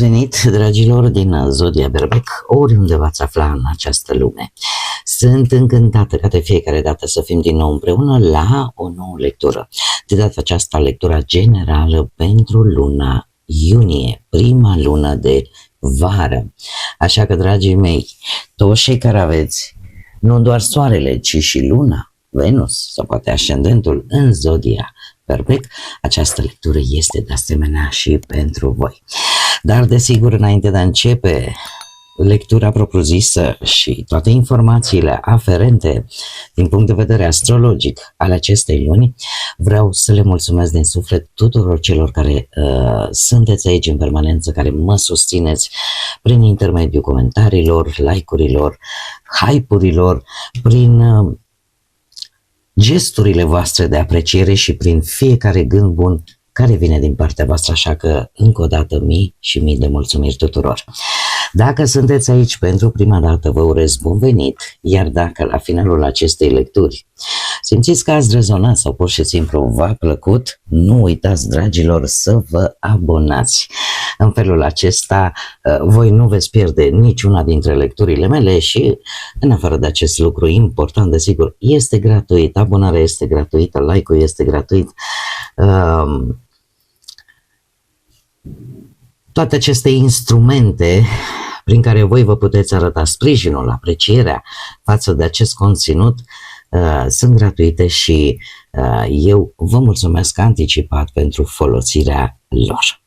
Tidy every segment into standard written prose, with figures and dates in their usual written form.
ați venit, dragilor, din Zodia Berbec, oriunde v-ați afla în această lume. Sunt încântată ca de fiecare dată să fim din nou împreună la o nouă lectură. De data aceasta, lectura generală pentru luna iunie, prima lună de vară. Așa că, dragii mei, toți cei care aveți nu doar soarele, ci și luna, Venus sau poate ascendentul în Zodia Berbec, această lectură este de asemenea și pentru voi. Dar, desigur, înainte de a începe lectura propriu-zisă și toate informațiile aferente din punct de vedere astrologic ale acestei luni, vreau să le mulțumesc din suflet tuturor celor care sunteți aici în permanență, care mă susțineți prin intermediul comentariilor, like-urilor, hype-urilor, prin gesturile voastre de apreciere și prin fiecare gând bun care vine din partea voastră, așa că încă o dată mii și mii de mulțumiri tuturor. Dacă sunteți aici pentru prima dată, vă urez bun venit, iar dacă la finalul acestei lecturi simțiți că ați rezonat sau pur și simplu v-a plăcut, nu uitați, dragilor, să vă abonați. În felul acesta voi nu veți pierde niciuna dintre lecturile mele și, în afară de acest lucru important, desigur, este gratuit, abonarea este gratuită, like-ul este gratuit. Toate aceste instrumente prin care voi vă puteți arăta sprijinul, aprecierea față de acest conținut sunt gratuite și eu vă mulțumesc anticipat pentru folosirea lor.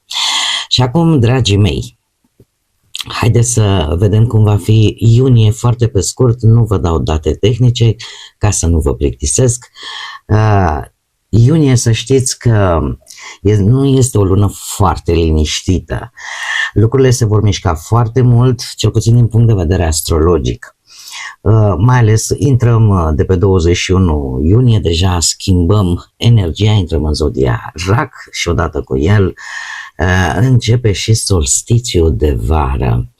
Și acum, dragii mei, haideți să vedem cum va fi iunie foarte pe scurt, nu vă dau date tehnice ca să nu vă plictisesc. Iunie, să știți că nu este o lună foarte liniștită. Lucrurile se vor mișca foarte mult, cel puțin din punct de vedere astrologic. Mai ales intrăm de pe 21 iunie, deja schimbăm energia, intrăm în Zodia Rac și odată cu el începe și solstițiul de vară.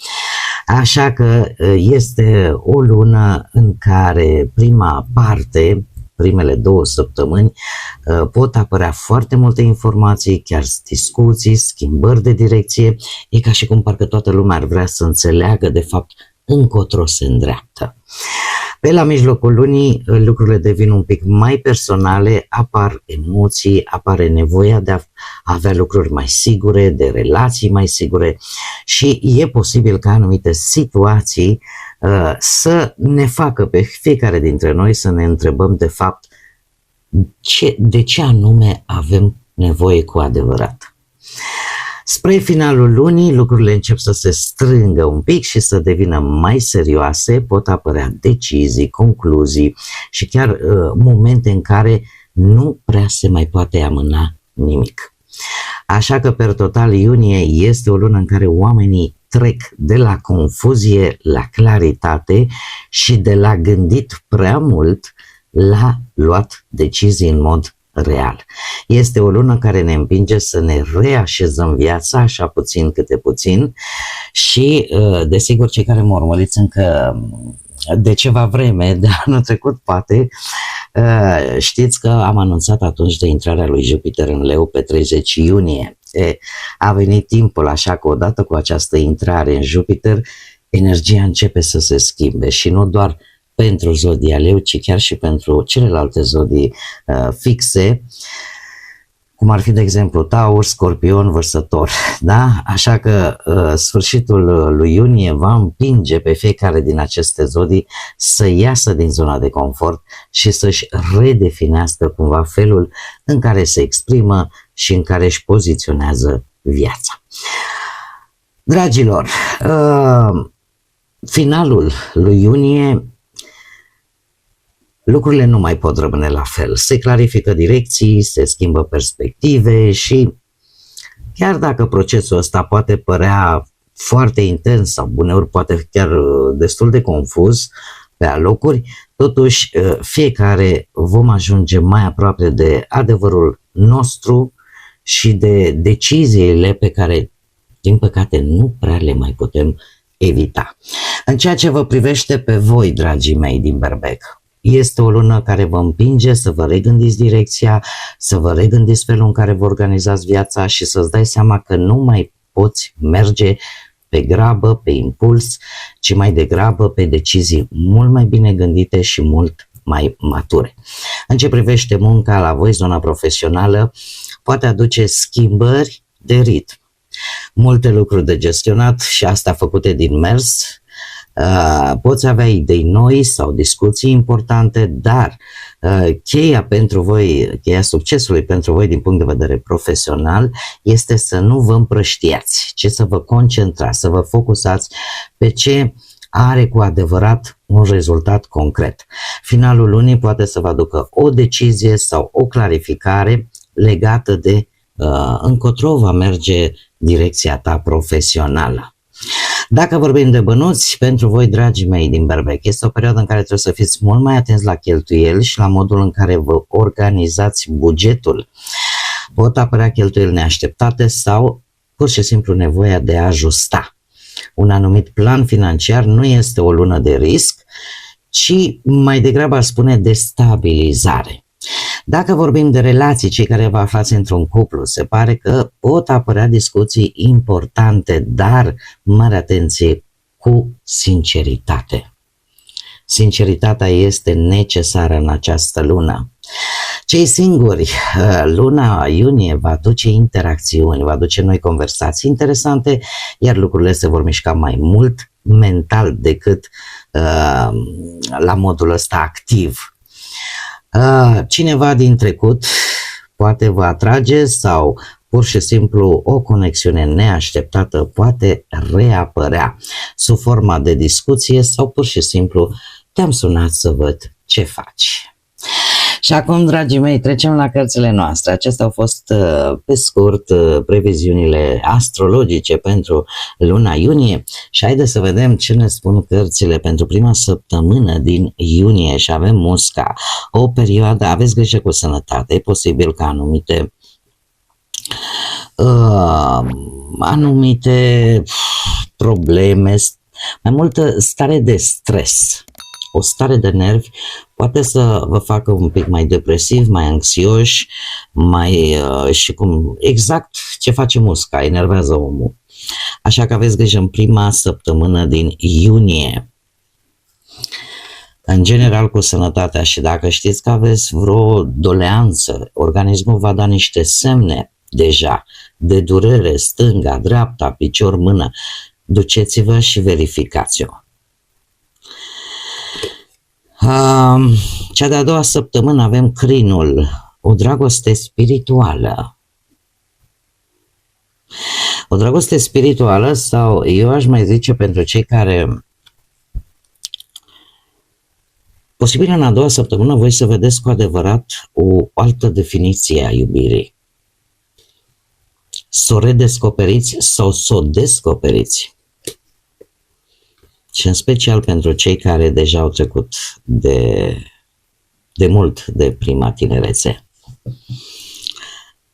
Așa că este o lună în care prima parte, primele 2 săptămâni, pot apărea foarte multe informații, chiar discuții, schimbări de direcție. E ca și cum parcă toată lumea ar vrea să înțeleagă de fapt încotro se îndreaptă. Pe la mijlocul lunii lucrurile devin un pic mai personale, apar emoții, apare nevoia de a avea lucruri mai sigure, de relații mai sigure și e posibil ca anumite situații să ne facă pe fiecare dintre noi să ne întrebăm de fapt de ce anume avem nevoie cu adevărat. Spre finalul lunii, lucrurile încep să se strângă un pic și să devină mai serioase, pot apărea decizii, concluzii și chiar momente în care nu prea se mai poate amâna nimic. Așa că, per total, iunie este o lună în care oamenii trec de la confuzie la claritate și de la gândit prea mult la luat decizii în mod real. Este o lună care ne împinge să ne reașezăm viața, așa puțin câte puțin și, desigur, cei care mă urmăriți încă de ceva vreme, de anul trecut poate, știți că am anunțat atunci de intrarea lui Jupiter în Leu pe 30 iunie. A venit timpul, așa că odată cu această intrare în Jupiter, energia începe să se schimbe și nu doar pentru Zodia Leu, ci chiar și pentru celelalte zodii fixe, cum ar fi, de exemplu, Taur, Scorpion, Vărsător. Da? Așa că sfârșitul lui iunie va împinge pe fiecare din aceste zodii să iasă din zona de confort și să-și redefinească cumva felul în care se exprimă și în care își poziționează viața. Dragilor, finalul lui iunie, lucrurile nu mai pot rămâne la fel. Se clarifică direcții, se schimbă perspective și chiar dacă procesul ăsta poate părea foarte intens sau uneori poate chiar destul de confuz pe alocuri, totuși fiecare vom ajunge mai aproape de adevărul nostru și de deciziile pe care, din păcate, nu prea le mai putem evita. În ceea ce vă privește pe voi, dragii mei din Berbec, este o lună care vă împinge să vă regândiți direcția, să vă regândiți felul în care vă organizați viața și să-ți dai seama că nu mai poți merge pe grabă, pe impuls, ci mai degrabă pe decizii mult mai bine gândite și mult mai mature. În ce privește munca la voi, zona profesională poate aduce schimbări de ritm. Multe lucruri de gestionat și asta făcute din mers. Poți avea idei noi sau discuții importante, dar cheia pentru voi, cheia succesului pentru voi din punct de vedere profesional este să nu vă împrăștiați, ci să vă concentrați, să vă focusați pe ce are cu adevărat un rezultat concret. Finalul lunii poate să vă aducă o decizie sau o clarificare legată de încotro va merge direcția ta profesională. Dacă vorbim de bănuți, pentru voi, dragii mei din Berbec, este o perioadă în care trebuie să fiți mult mai atenți la cheltuieli și la modul în care vă organizați bugetul. Pot apărea cheltuieli neașteptate sau pur și simplu nevoia de a ajusta. Un anumit plan financiar nu este o lună de risc, ci mai degrabă aș spune de stabilizare. Dacă vorbim de relații, cei care vă aflați într-un cuplu, se pare că pot apărea discuții importante, dar mare atenție cu sinceritate. Sinceritatea este necesară în această lună. Cei singuri, luna iunie va aduce interacțiuni, va aduce noi conversații interesante, iar lucrurile se vor mișca mai mult mental decât la modul ăsta activ. Cineva din trecut poate vă atrage sau pur și simplu o conexiune neașteptată poate reapărea sub forma de discuție sau pur și simplu te-am sunat să văd ce faci. Și acum, dragii mei, trecem la cărțile noastre. Acestea au fost, pe scurt, previziunile astrologice pentru luna iunie și haideți să vedem ce ne spun cărțile pentru prima săptămână din iunie. Și avem musca, o perioadă, aveți grijă cu sănătate, e posibil ca anumite probleme, mai multă stare de stres, o stare de nervi poate să vă facă un pic mai depresiv, mai anxioși, exact ce face musca, enervează omul. Așa că aveți grijă în prima săptămână din iunie. În general cu sănătatea și dacă știți că aveți vreo doleanță, organismul va da niște semne deja de durere, stânga, dreapta, picior, mână, duceți-vă și verificați-o. Cea de-a doua săptămână avem crinul, o dragoste spirituală. O dragoste spirituală sau eu aș mai zice pentru cei care posibil în a doua săptămână voi să vedeți cu adevărat o altă definiție a iubirii. Să o redescoperiți sau să o descoperiți. Și în special pentru cei care deja au trecut de mult de prima tinerețe.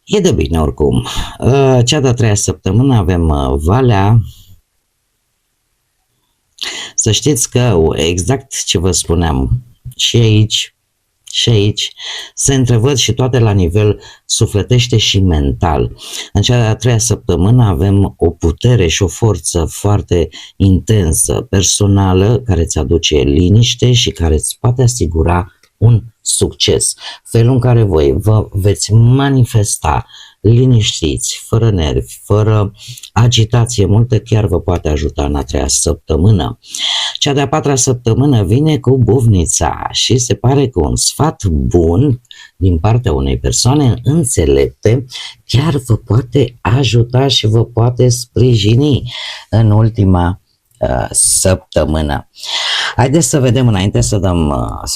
E de bine oricum. Cea de-a treia săptămână avem Valea. Să știți că exact ce vă spuneam și aici se întrevăd și toate la nivel sufletește și mental. În cea de-a treia săptămână avem o putere și o forță foarte intensă, personală, care îți aduce liniște și care îți poate asigura un succes. Felul în care voi vă veți manifesta liniștiți, fără nervi, fără agitație multă, chiar vă poate ajuta în a treia săptămână. Cea de-a patra săptămână vine cu bufnița și se pare că un sfat bun din partea unei persoane înțelepte chiar vă poate ajuta și vă poate sprijini în ultima săptămână. Haideți să vedem, înainte să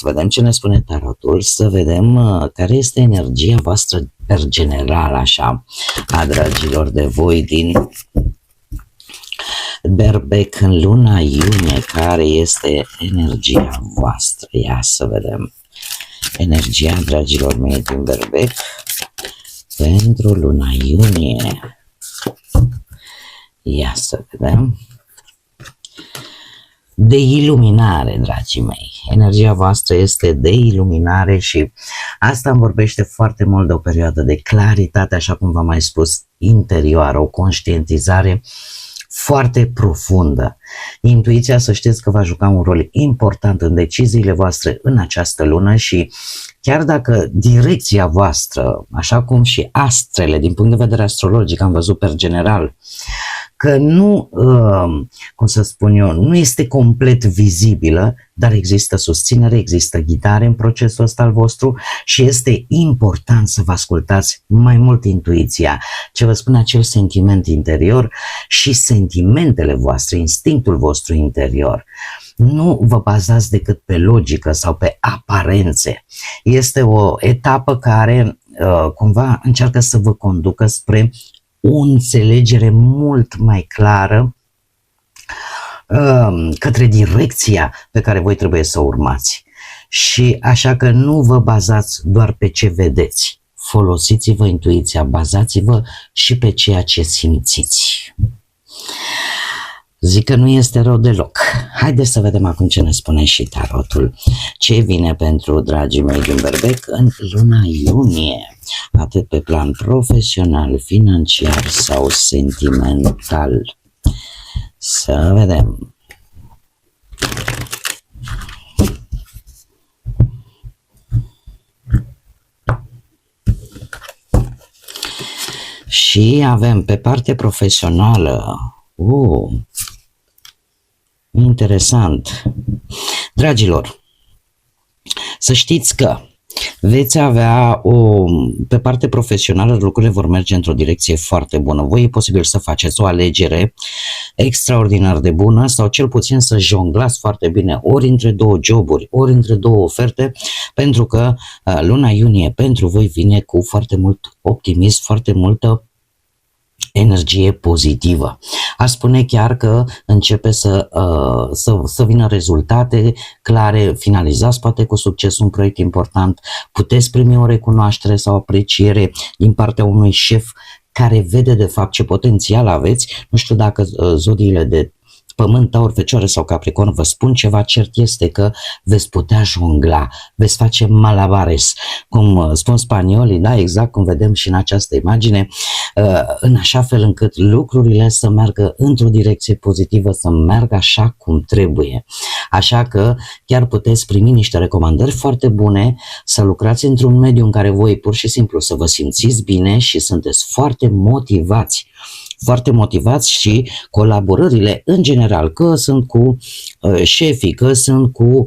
vedem ce ne spune tarotul, să vedem care este energia voastră per general, așa, a dragilor de voi din Berbec în luna iunie, care este energia voastră. Ia să vedem energia dragilor mei din Berbec pentru luna iunie. Ia să vedem. de iluminare, dragii mei. Energia voastră este de iluminare și asta îmi vorbește foarte mult de o perioadă de claritate, așa cum v-am mai spus, interioară, o conștientizare foarte profundă. Intuiția, să știți că va juca un rol important în deciziile voastre în această lună și chiar dacă direcția voastră, așa cum și astrele, din punct de vedere astrologic, am văzut per general, că nu, cum să spun eu, nu este complet vizibilă, dar există susținere, există ghidare în procesul ăsta al vostru și este important să vă ascultați mai mult intuiția, ce vă spune acel sentiment interior și sentimentele voastre, instinctul vostru interior. Nu vă bazați decât pe logică sau pe aparențe. Este o etapă care cumva încearcă să vă conducă spre o înțelegere mult mai clară către direcția pe care voi trebuie să o urmați. Și așa că nu vă bazați doar pe ce vedeți. Folosiți-vă intuiția, bazați-vă și pe ceea ce simțiți. Zic că nu este rău deloc. Haideți să vedem acum ce ne spune și tarotul. Ce vine pentru dragii mei din Berbec în luna iunie, atât pe plan profesional, financiar sau sentimental. Să vedem. Și avem pe parte profesională. Interesant. Dragilor, să știți că veți avea pe parte profesională lucrurile vor merge într-o direcție foarte bună. Voi e posibil să faceți o alegere extraordinar de bună sau cel puțin să jonglați foarte bine ori între două joburi, ori între două oferte, pentru că luna iunie pentru voi vine cu foarte mult optimism, foarte multă energie pozitivă. Aș spune chiar că începe să vină rezultate clare, finalizați poate cu succes un proiect important, puteți primi o recunoaștere sau apreciere din partea unui șef care vede de fapt ce potențial aveți. Nu știu dacă zodiile de Pământ, Taur, Fecioară sau Capricorn vă spun ceva, cert este că veți putea jongla, veți face malabares, cum spun spaniolii, da, exact cum vedem și în această imagine, în așa fel încât lucrurile să meargă într-o direcție pozitivă, să meargă așa cum trebuie. Așa că chiar puteți primi niște recomandări foarte bune, să lucrați într-un mediu în care voi pur și simplu să vă simțiți bine și sunteți foarte motivați și colaborările în general, că sunt cu șefii, că sunt cu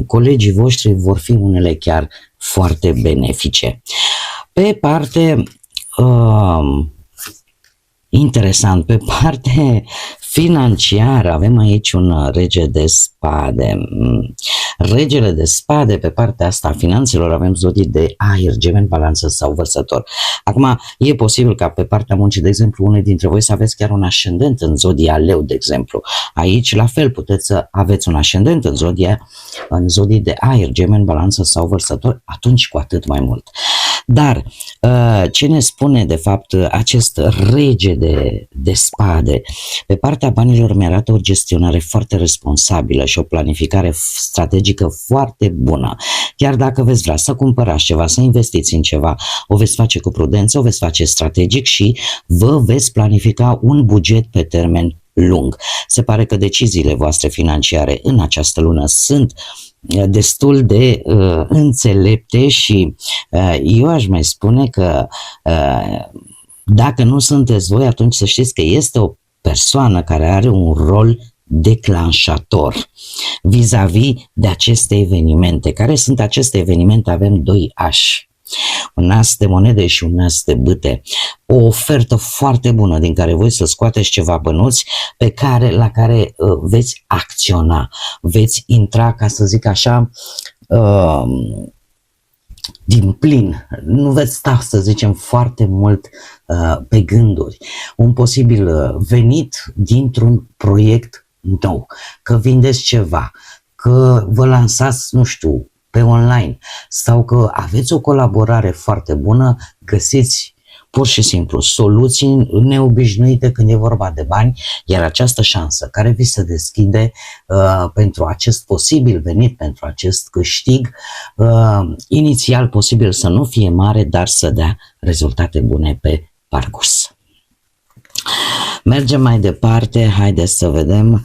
colegii voștri, vor fi unele chiar foarte benefice. Pe parte interesant, pe parte financiară avem aici un rege de spade. Regele de spade, pe partea asta a finanțelor avem zodii de aer, Gemeni, Balanță sau Vărsător. Acum, e posibil ca pe partea muncii, de exemplu, unii dintre voi să aveți chiar un ascendent în zodia Leu, de exemplu. Aici, la fel, puteți să aveți un ascendent în zodii de aer, Gemeni, Balanță sau Vărsător, atunci cu atât mai mult. Dar ce ne spune de fapt acest rege de spade? Pe partea banilor mi-arată o gestionare foarte responsabilă și o planificare strategică foarte bună. Chiar dacă veți vrea să cumpărați ceva, să investiți în ceva, o veți face cu prudență, o veți face strategic și vă veți planifica un buget pe termen lung. Se pare că deciziile voastre financiare în această lună sunt destul de înțelepte și eu aș mai spune că dacă nu sunteți voi, atunci să știți că este o persoană care are un rol declanșator vis-a-vis de aceste evenimente. Care sunt aceste evenimente? Avem doi ași, un as de monede și un as de bâte. O ofertă foarte bună din care voi să scoateți ceva bănuți la care veți acționa, veți intra, ca să zic așa, din plin. Nu veți sta, să zicem, foarte mult pe gânduri. Un posibil venit dintr-un proiect nou, că vindeți ceva, că vă lansați, nu știu, pe online sau că aveți o colaborare foarte bună, găsiți pur și simplu soluții neobișnuite când e vorba de bani, iar această șansă care vi se deschide pentru acest posibil venit, pentru acest câștig, inițial posibil să nu fie mare, dar să dea rezultate bune pe parcurs. Mergem mai departe, haideți să vedem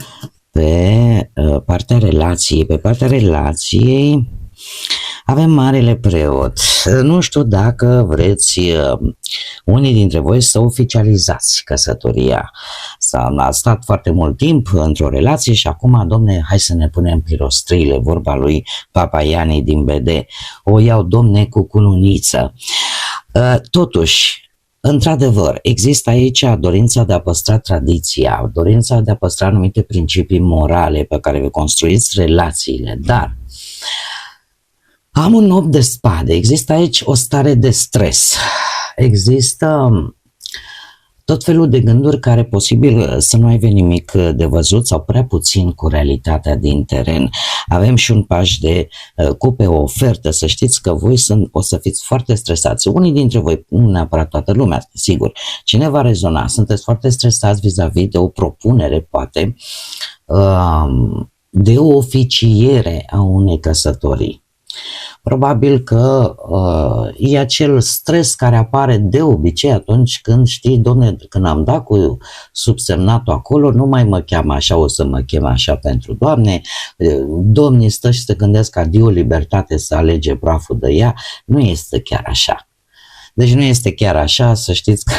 pe partea relației. Pe partea relației avem Marele Preot. Nu știu dacă vreți unii dintre voi să oficializați căsătoria. A stat foarte mult timp într-o relație și acum, domne, hai să ne punem pirostriile, vorba lui Papa Ianii din BD. O iau, domne, cu cununiță. Totuși, într-adevăr, există aici dorința de a păstra tradiția, dorința de a păstra anumite principii morale pe care vă construiți relațiile, dar am un 8 de spade, există aici o stare de stres, există tot felul de gânduri care posibil să nu aibă nimic de văzut sau prea puțin cu realitatea din teren. Avem și un paș de cupe, o ofertă, să știți că voi o să fiți foarte stresați. Unii dintre voi, nu neapărat toată lumea, sigur, cine va rezona, sunteți foarte stresați vis-a-vis de o propunere, poate, de o oficiere a unei căsătorii. Probabil că e acel stres care apare de obicei atunci când știi, domne, când am dat cu subsemnatul acolo, nu mai mă cheamă așa, o să mă chem așa pentru Doamne, domnii stă și se gândesc adio libertate să alege praful de ea, nu este chiar așa. Deci nu este chiar așa, să știți că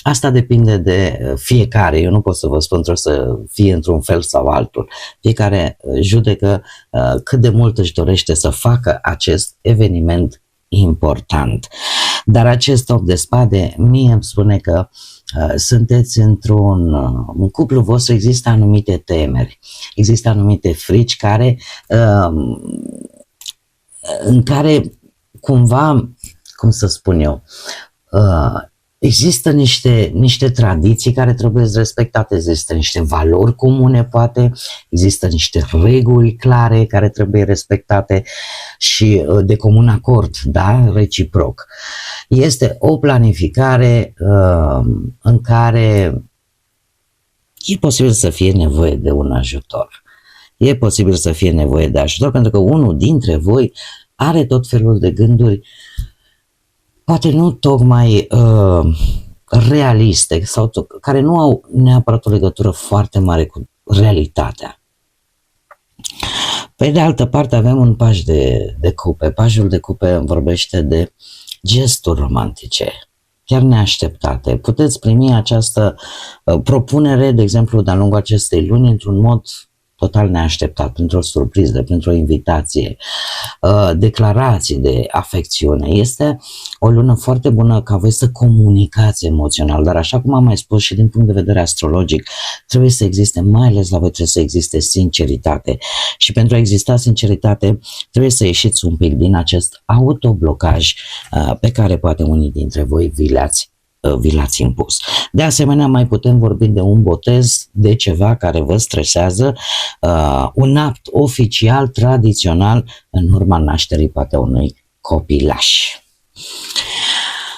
asta depinde de fiecare, eu nu pot să vă spun, trebuie să fie într-un fel sau altul. Fiecare judecă cât de mult își dorește să facă acest eveniment important. Dar acest 8 de spade mie îmi spune că sunteți în cuplu vostru, există anumite temeri, există anumite frici în care cumva, cum să spun eu, există niște tradiții care trebuie respectate, există niște valori comune, poate, există niște reguli clare care trebuie respectate și de comun acord, da, reciproc. Este o planificare în care e posibil să fie nevoie de un ajutor. E posibil să fie nevoie de ajutor pentru că unul dintre voi are tot felul de gânduri poate nu tocmai realiste sau care nu au neapărat o legătură foarte mare cu realitatea. Pe de altă parte avem un paș de cupe. Pașul de cupe vorbește de gesturi romantice, chiar neașteptate. Puteți primi această propunere, de exemplu, de-a lungul acestei luni, într-un mod total neașteptat, printr-o surpriză, printr-o invitație, declarații de afecțiune. Este o lună foarte bună ca voi să comunicați emoțional, dar așa cum am mai spus și din punct de vedere astrologic, trebuie să existe, mai ales la voi trebuie să existe sinceritate și pentru a exista sinceritate trebuie să ieșiți un pic din acest autoblocaj pe care poate unii dintre voi vi l-ați impus. De asemenea, mai putem vorbi de un botez, de ceva care vă stresează, un act oficial, tradițional, în urma nașterii poate unui copilaș.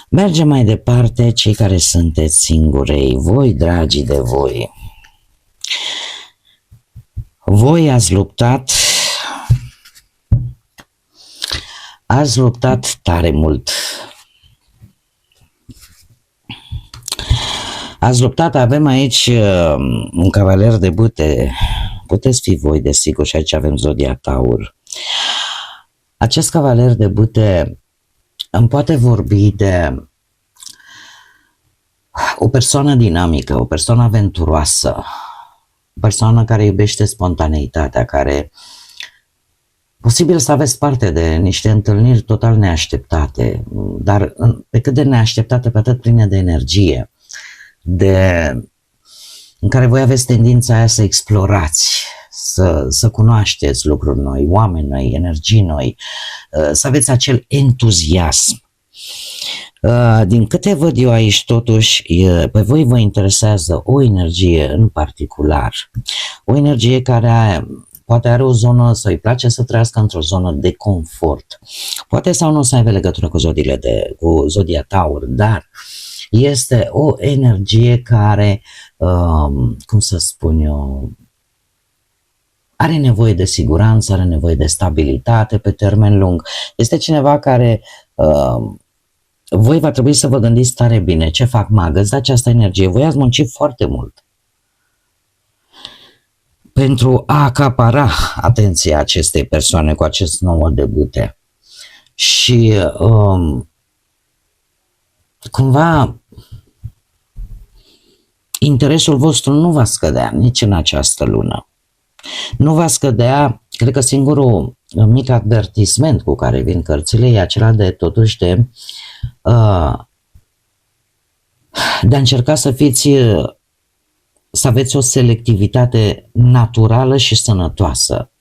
Mergem mai departe, cei care sunteți singurei, voi, dragii de voi. Voi ați luptat tare mult. Ați luptat, avem aici un cavaler de bâte, puteți fi voi desigur și aici avem zodia Taur. Acest cavaler de bâte îmi poate vorbi de o persoană dinamică, o persoană aventuroasă, o persoană care iubește spontaneitatea, care posibil să aveți parte de niște întâlniri total neașteptate, dar pe cât de neașteptate, pe atât pline de energie, în care voi aveți tendința aia să explorați, să cunoașteți lucruri noi, oameni noi, energii noi, să aveți acel entuziasm. Din câte văd eu aici, totuși, pe voi vă interesează o energie în particular, o energie care poate are o zonă, sau îi place să trăiască într-o zonă de confort. Poate sau nu să aibă legătură cu cu zodia Taur, dar este o energie care, cum să spun eu, are nevoie de siguranță, are nevoie de stabilitate pe termen lung. Este cineva care voi va trebui să vă gândiți tare bine ce fac magă, îți da această energie, voi ați muncit foarte mult pentru a acapara atenția acestei persoane cu acest nou debute. Și cumva interesul vostru nu va scădea nici în această lună. Nu va scădea, cred că singurul mic avertisment cu care vin cărțile e acela de totuși de a încerca să aveți o selectivitate naturală și sănătoasă.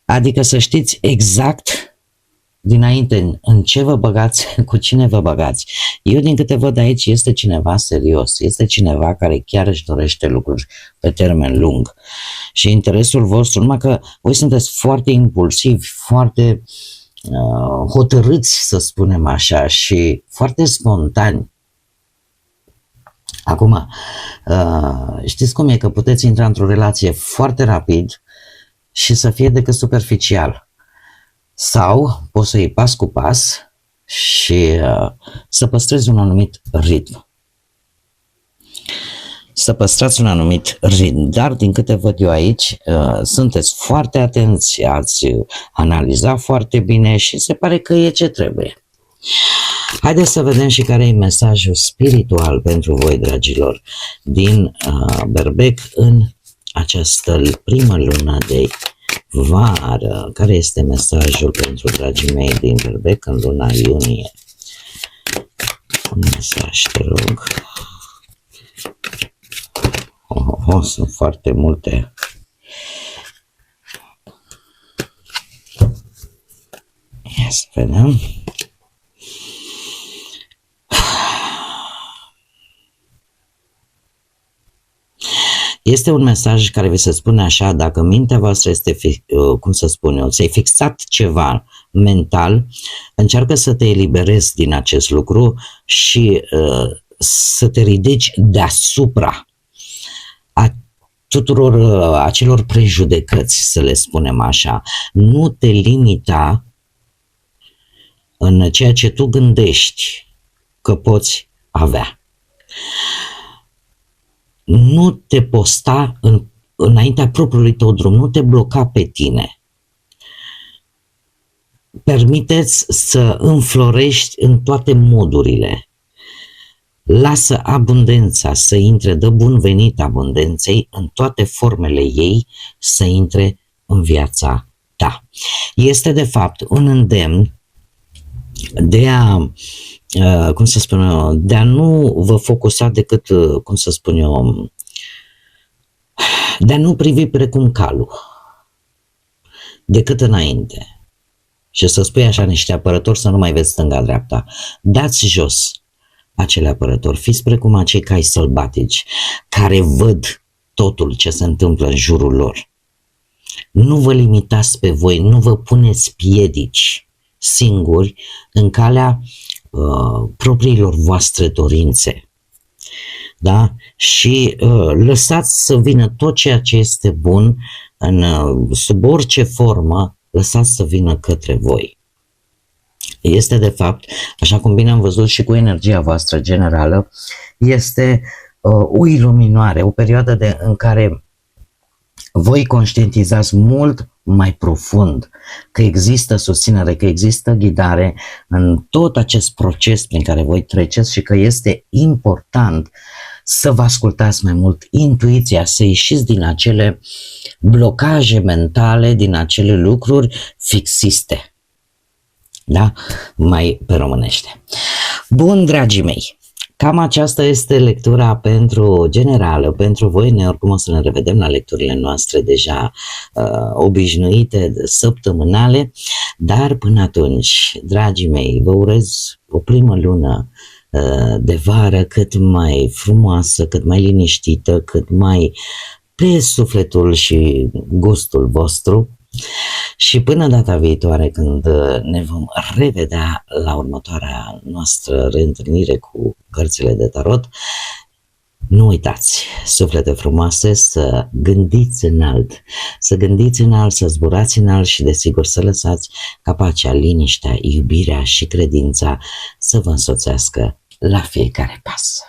Adică să știți exact dinainte în ce vă băgați, cu cine vă băgați. Eu din câte văd aici este cineva serios, este cineva care chiar își dorește lucruri pe termen lung. Și interesul vostru, numai că voi sunteți foarte impulsivi, foarte hotărâți, să spunem așa, și foarte spontani. Acum, știți cum e, că puteți intra într-o relație foarte rapid și să fie decât superficial. Sau poți să iei pas cu pas și să păstrezi un anumit ritm. Să păstrați un anumit ritm, dar din câte văd eu aici, sunteți foarte atenți, ați analizat foarte bine și se pare că e ce trebuie. Haideți să vedem și care e mesajul spiritual pentru voi, dragilor, din Berbec în această primă lună de vară. Care este mesajul pentru dragii mei din Berbec în luna iunie? Un mesaj, te rog. Sunt foarte multe. Ia să vedem. Este un mesaj care vi se spune așa: dacă mintea voastră este, cum să spun eu, ți-ai fixat ceva mental, încearcă să te eliberezi din acest lucru și să te ridici deasupra tuturor acelor prejudecăți, să le spunem așa. Nu te limita în ceea ce tu gândești că poți avea. Nu te posta înaintea propriului tău drum, nu te bloca pe tine. Permiteți să înflorești în toate modurile. Lasă abundența să intre, dă bun venit abundenței în toate formele ei să intre în viața ta. Este de fapt un îndemn de a, cum să spun eu, de a nu vă focusa decât, cum să spun eu, de a nu privi precum calul, decât înainte. Și să spui așa niște apărători să nu mai vezi stânga-dreapta. Dați jos acele apărători, fiți precum acei cai sălbatici care văd totul ce se întâmplă în jurul lor. Nu vă limitați pe voi, nu vă puneți piedici singuri în calea propriilor voastre dorințe. Da? Și lăsați să vină tot ceea ce este bun sub orice formă, lăsați să vină către voi. Este de fapt, așa cum bine am văzut și cu energia voastră generală, este o iluminare, o perioadă în care voi conștientizați mult mai profund că există susținere, că există ghidare în tot acest proces prin care voi treceți și că este important să vă ascultați mai mult intuiția, să ieșiți din acele blocaje mentale, din acele lucruri fixiste. Da? Mai pe românește. Bun, dragii mei, cam aceasta este lectura pentru generală, pentru voi. Ne oricum o să ne revedem la lecturile noastre deja obișnuite, săptămânale, dar până atunci, dragii mei, vă urez o primă lună de vară cât mai frumoasă, cât mai liniștită, cât mai pe sufletul și gustul vostru. Și până data viitoare, când ne vom revedea la următoarea noastră reîntâlnire cu cărțile de tarot, nu uitați, suflete frumoase, să gândiți înalt, să zburați înalt și desigur să lăsați ca pacea, liniștea, iubirea și credința să vă însoțească la fiecare pas.